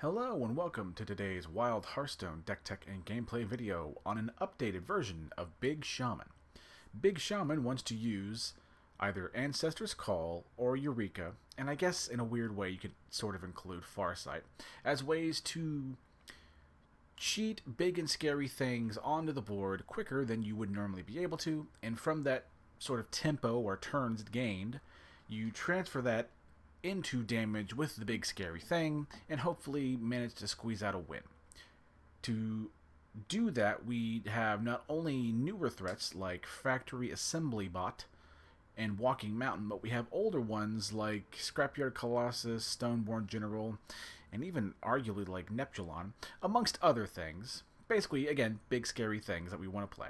Hello and welcome to today's Wild Hearthstone deck tech and gameplay video on an updated version of Big Shaman. Big Shaman wants to use either Ancestor's Call or Eureka, and I guess in a weird way you could sort of include Farsight, as ways to cheat big and scary things onto the board quicker than you would normally be able to, and from that sort of tempo or turns gained, you transfer that into damage with the big scary thing, and hopefully manage to squeeze out a win. To do that, we have not only newer threats like Factory Assembly Bot and Walking Mountain, but we have older ones like Scrapyard Colossus, Stoneborn General, and even arguably like Neptulon, amongst other things. Basically, again, big scary things that we want to play.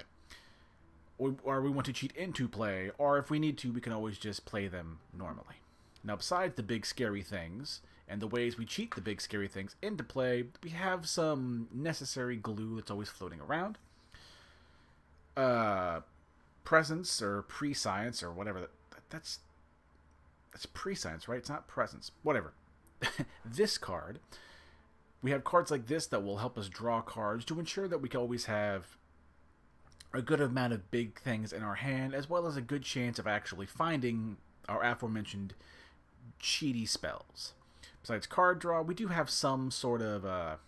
Or we want to cheat into play, or if we need to, we can always just play them normally. Now, besides the big scary things, and the ways we cheat the big scary things into play, we have some necessary glue that's always floating around. Presence, or prescience, or whatever. That's prescience, right? It's not presence. Whatever. This card, we have cards like this that will help us draw cards to ensure that we can always have a good amount of big things in our hand, as well as a good chance of actually finding our aforementioned cheaty spells. Besides card draw, we do have some sort of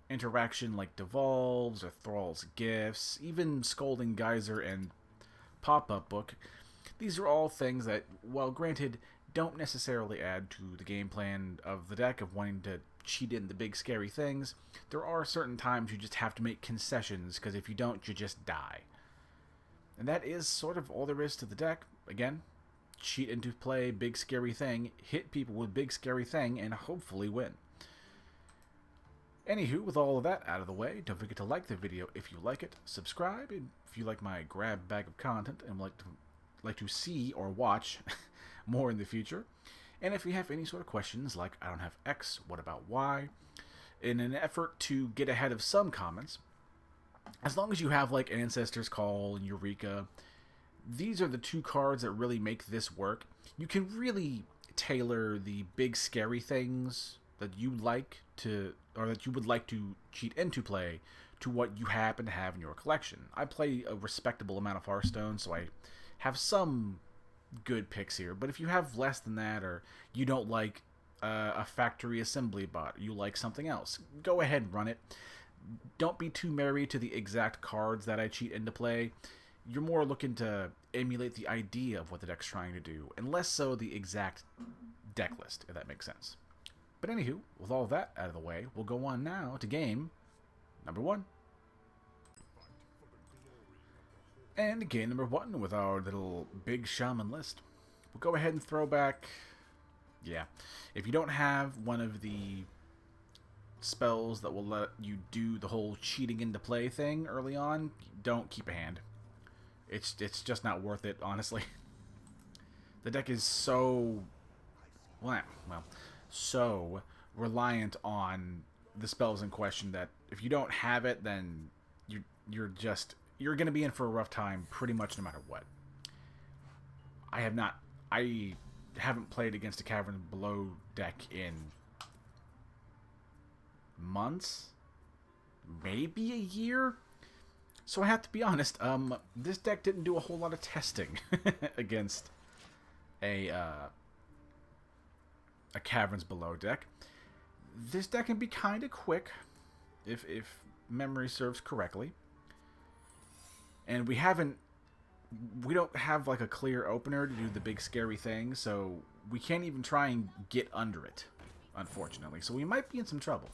interaction like Devolves or Thrall's Gifts, even Scolding Geyser and Pop-Up Book. These are all things that, while granted, don't necessarily add to the game plan of the deck of wanting to cheat in the big scary things. There are certain times you just have to make concessions, because if you don't, you just die. And that is sort of all there is to the deck. Again, cheat into play, big scary thing, hit people with big scary thing, and hopefully win. Anywho, with all of that out of the way, don't forget to like the video if you like it, subscribe if you like my grab bag of content and like to see or watch more in the future. And if you have any sort of questions like, I don't have X, what about Y? In an effort to get ahead of some comments, as long as you have like Ancestor's Call and Eureka, these are the two cards that really make this work. You can really tailor the big scary things that you like to, or that you would like to cheat into play, to what you happen to have in your collection. I play a respectable amount of Hearthstone, so I have some good picks here. But if you have less than that, or you don't like a Factory Assembly Bot, you like something else, go ahead and run it. Don't be too married to the exact cards that I cheat into play. You're more looking to emulate the idea of what the deck's trying to do, and less so the exact deck list, if that makes sense. But anywho, with all of that out of the way, we'll go on now to game number 1. And game number 1 with our little Big Shaman list. We'll go ahead and throw back... Yeah, if you don't have one of the spells that will let you do the whole cheating into play thing early on, don't keep a hand. It's just not worth it, honestly. The deck is so... so reliant on the spells in question that if you don't have it, then you're going to be in for a rough time pretty much no matter what. I haven't played against a Cavern Below deck in months, maybe a year. So I have to be honest, this deck didn't do a whole lot of testing against a Caverns Below deck. This deck can be kind of quick, if memory serves correctly. And we don't have like a clear opener to do the big scary thing, so we can't even try and get under it, unfortunately. So we might be in some trouble.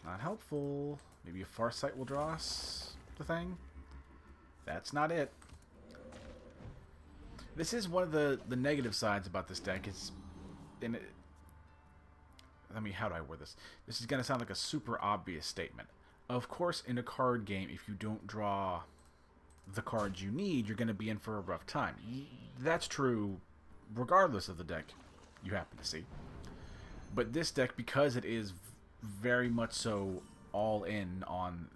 Not helpful. Maybe a Farsight will draw us the thing. That's not it. This is one of the negative sides about this deck. How do I word this? This is going to sound like a super obvious statement. Of course, in a card game, if you don't draw the cards you need, you're going to be in for a rough time. That's true regardless of the deck you happen to see. But this deck, because it is very much so all in on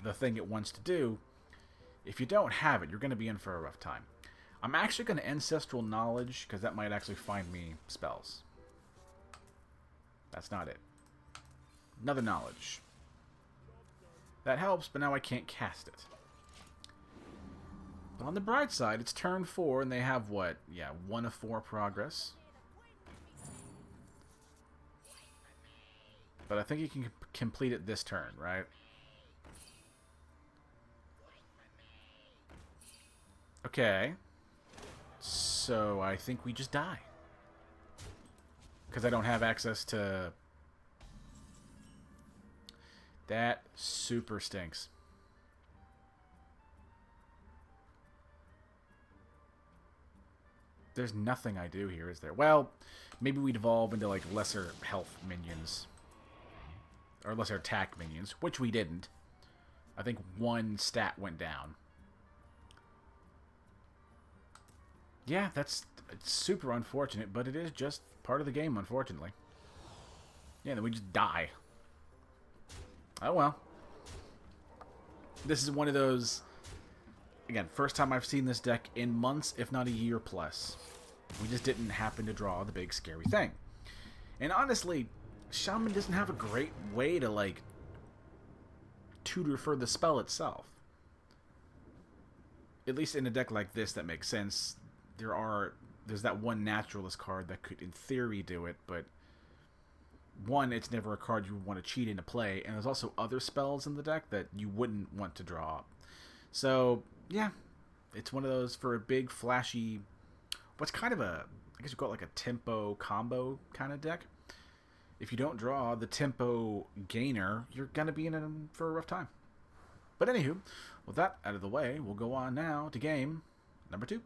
the thing it wants to do, if you don't have it, you're going to be in for a rough time. I'm actually going to Ancestral Knowledge, because that might actually find me spells. That's not it. Another knowledge. That helps, but now I can't cast it. But on the bright side, it's turn 4, and they have what? Yeah, 1 of 4 progress. But I think you can complete it this turn, right? Okay. So I think we just die. Because I don't have access to... That super stinks. There's nothing I do here, is there? Well, maybe we'd evolve into, like, lesser health minions. Or lesser attack minions, which we didn't. I think 1 stat went down. Yeah, it's super unfortunate, but it is just part of the game, unfortunately. Yeah, then we just die. Oh well. This is one of those... Again, first time I've seen this deck in months, if not a year plus. We just didn't happen to draw the big scary thing. And honestly, Shaman doesn't have a great way to, like, tutor for the spell itself. At least in a deck like this, that makes sense. There's that one naturalist card that could, in theory, do it, but... One, it's never a card you want to cheat into play, and there's also other spells in the deck that you wouldn't want to draw up. So, yeah, it's one of those for a big, flashy, what's kind of a, I guess you call it like a tempo combo kind of deck. If you don't draw the tempo gainer, you're going to be in for a rough time. But anywho, with that out of the way, we'll go on now to game number 2.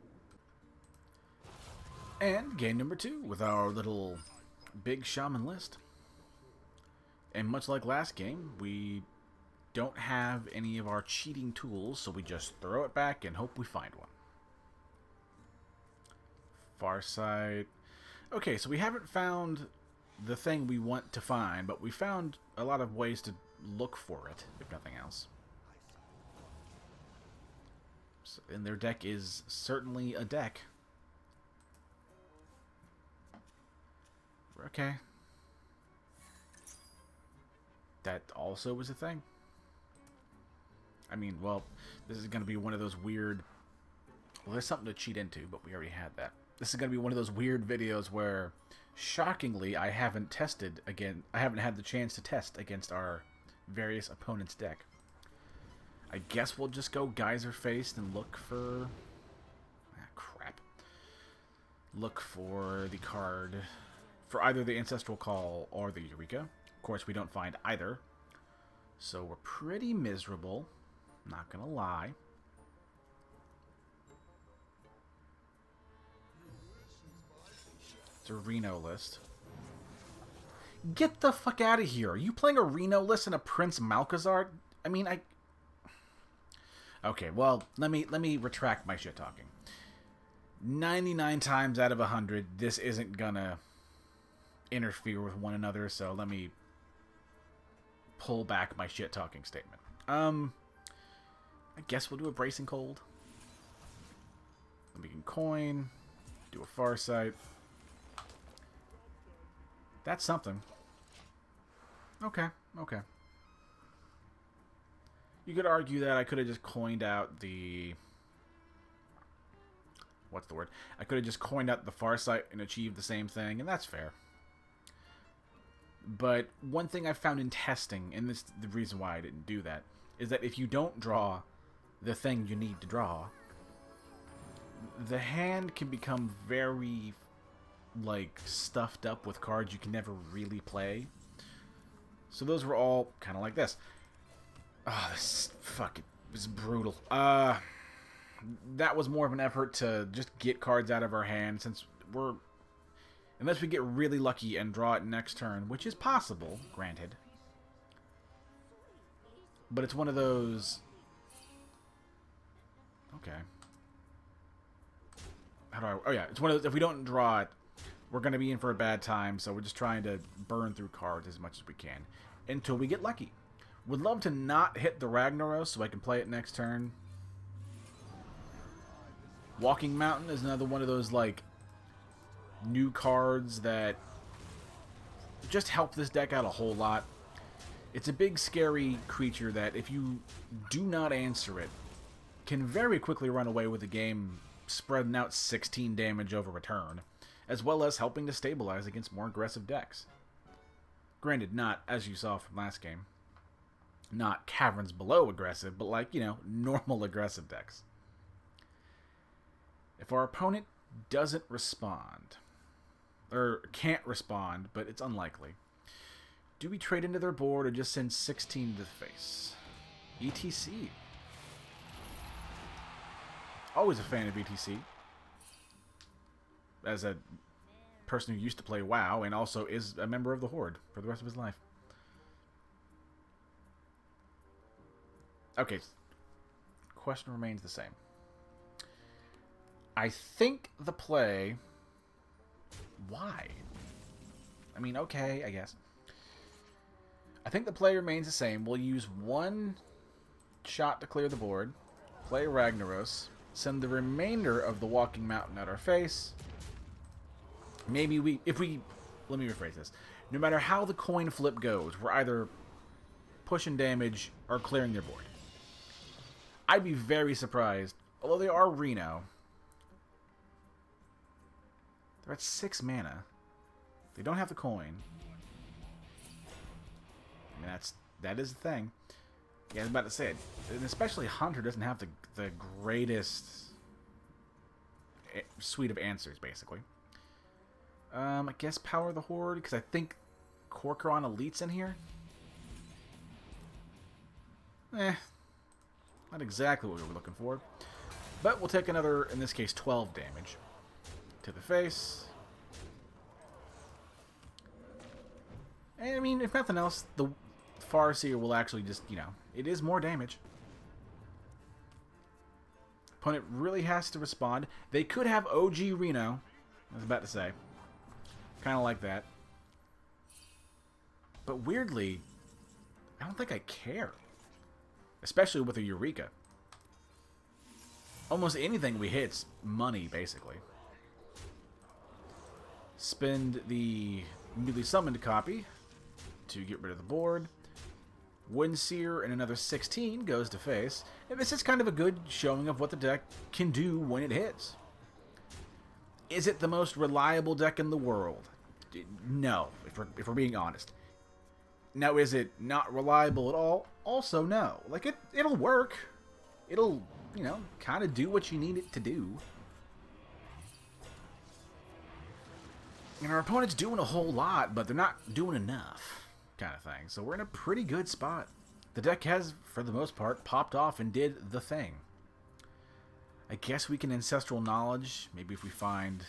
And game number 2 with our little Big Shaman list. And much like last game, we don't have any of our cheating tools, so we just throw it back and hope we find one. Farsight. Okay, so we haven't found the thing we want to find, but we found a lot of ways to look for it, if nothing else. So, and their deck is certainly a deck. Okay. That also was a thing. I mean, well, this is going to be one of those weird... Well, there's something to cheat into, but we already had that. This is going to be one of those weird videos where, shockingly, I haven't tested again. I haven't had the chance to test against our various opponents' deck. I guess we'll just go geyser-faced and look for... Ah, crap. Look for the card for either the Ancestral Call or the Eureka. Of course, we don't find either. So we're pretty miserable. Not gonna lie. It's a Reno list. Get the fuck out of here. Are you playing a Reno list and a Prince Malcazar? I mean, Okay, well, let me retract my shit talking. 99 times out of 100, this isn't gonna interfere with one another, so let me pull back my shit talking statement. I guess we'll do a Bracing Cold. Then we can coin, do a Farsight. That's something. Okay, okay. You could argue that I could have just coined out the... What's the word? I could have just coined out the Farsight and achieved the same thing, and that's fair. But one thing I've found in testing, and this is the reason why I didn't do that, is that if you don't draw the thing you need to draw, the hand can become very, like, stuffed up with cards you can never really play. So those were all kind of like this. Oh, this fucking is brutal. That was more of an effort to just get cards out of our hand, since we're... Unless we get really lucky and draw it next turn, which is possible, granted. But it's one of those... Okay. How do I... Oh yeah, it's one of those... If we don't draw it, we're going to be in for a bad time, so we're just trying to burn through cards as much as we can. Until we get lucky. Would love to not hit the Ragnaros so I can play it next turn. Walking Mountain is another one of those, like, new cards that just help this deck out a whole lot. It's a big, scary creature that, if you do not answer it, can very quickly run away with the game, spreading out 16 damage over a turn, as well as helping to stabilize against more aggressive decks. Granted, not, as you saw from last game, not Caverns Below aggressive, but like, normal aggressive decks. If our opponent doesn't respond, or can't respond, but it's unlikely, do we trade into their board or just send 16 to the face? ETC. Always a fan of ETC. As a person who used to play WoW and also is a member of the Horde for the rest of his life. Okay. Question remains the same. I think the play... Why? I mean, okay, I guess. I think the play remains the same. We'll use one shot to clear the board, play Ragnaros, send the remainder of the Walking Mountain at our face. Maybe let me rephrase this. No matter how the coin flip goes, we're either pushing damage or clearing their board. I'd be very surprised, although they are Reno. They're at 6 mana. They don't have the coin. I mean, that is the thing. Yeah, I was about to say it. And especially Hunter doesn't have the greatest suite of answers, basically. I guess Power of the Horde, because I think Corcoran Elite's in here. Not exactly what we were looking for. But we'll take another, in this case, 12 damage to the face. And, I mean, if nothing else, the Farseer will actually just, it is more damage. Opponent really has to respond. They could have OG Reno. I was about to say. Kind of like that. But weirdly, I don't think I care. Especially with a Eureka. Almost anything we hit's money, basically. Spend the newly summoned copy to get rid of the board. Windseer and another 16 goes to face. And this is kind of a good showing of what the deck can do when it hits. Is it the most reliable deck in the world? No, if we're being honest. Now, is it not reliable at all? Also, no. Like, it'll work. It'll, kind of do what you need it to do. And our opponent's doing a whole lot, but they're not doing enough, kind of thing. So we're in a pretty good spot. The deck has, for the most part, popped off and did the thing. I guess we can Ancestral Knowledge. Maybe if we find...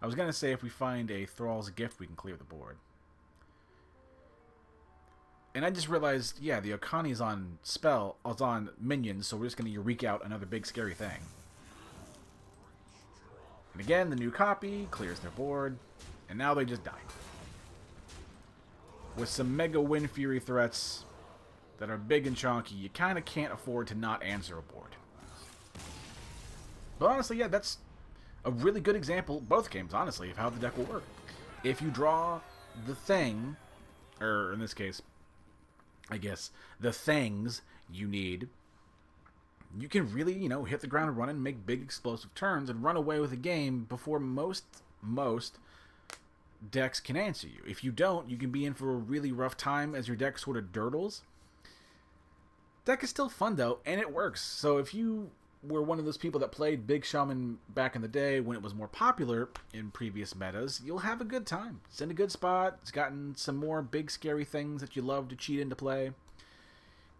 I was going to say if we find a Thrall's Gift, we can clear the board. And I just realized, yeah, the Okani's on on minions, so we're just going to Eureka out another big scary thing. And again, the new copy clears their board, and now they just die. With some Mega Wind Fury threats that are big and chunky, you kind of can't afford to not answer a board. But honestly, yeah, that's a really good example, both games, honestly, of how the deck will work. If you draw the thing, or in this case, I guess, the things you need, you can really, hit the ground running, make big explosive turns, and run away with the game before most decks can answer you. If you don't, you can be in for a really rough time as your deck sort of dirtles. Deck is still fun, though, and it works. So if you were one of those people that played Big Shaman back in the day when it was more popular in previous metas, you'll have a good time. It's in a good spot. It's gotten some more big scary things that you love to cheat into play.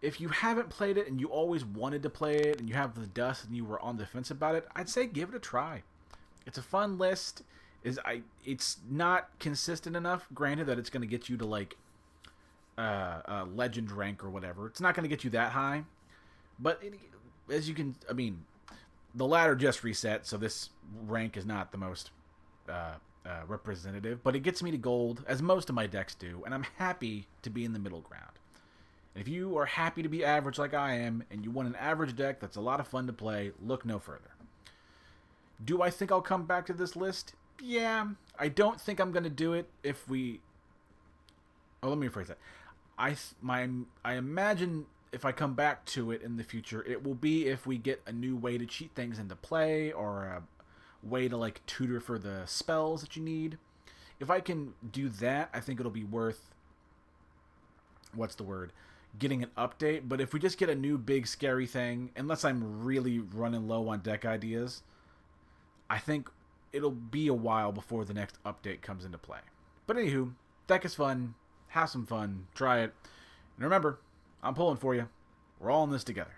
If you haven't played it and you always wanted to play it and you have the dust and you were on the fence about it, I'd say give it a try. It's a fun list. It's not consistent enough, granted, that it's going to get you to like legend rank or whatever. It's not going to get you that high. But as you can, the ladder just reset, so this rank is not the most representative, but it gets me to gold, as most of my decks do, and I'm happy to be in the middle ground. And if you are happy to be average like I am, and you want an average deck that's a lot of fun to play, look no further. Do I think I'll come back to this list? Yeah, I don't think I'm gonna do it if we. Oh, let me rephrase that. I imagine if I come back to it in the future, it will be if we get a new way to cheat things into play or a way to like tutor for the spells that you need. If I can do that, I think it'll be worth what's the word? Getting an update. But if we just get a new big scary thing, unless I'm really running low on deck ideas, I think it'll be a while before the next update comes into play. But anywho, deck is fun. Have some fun. Try it. And remember, I'm pulling for you. We're all in this together.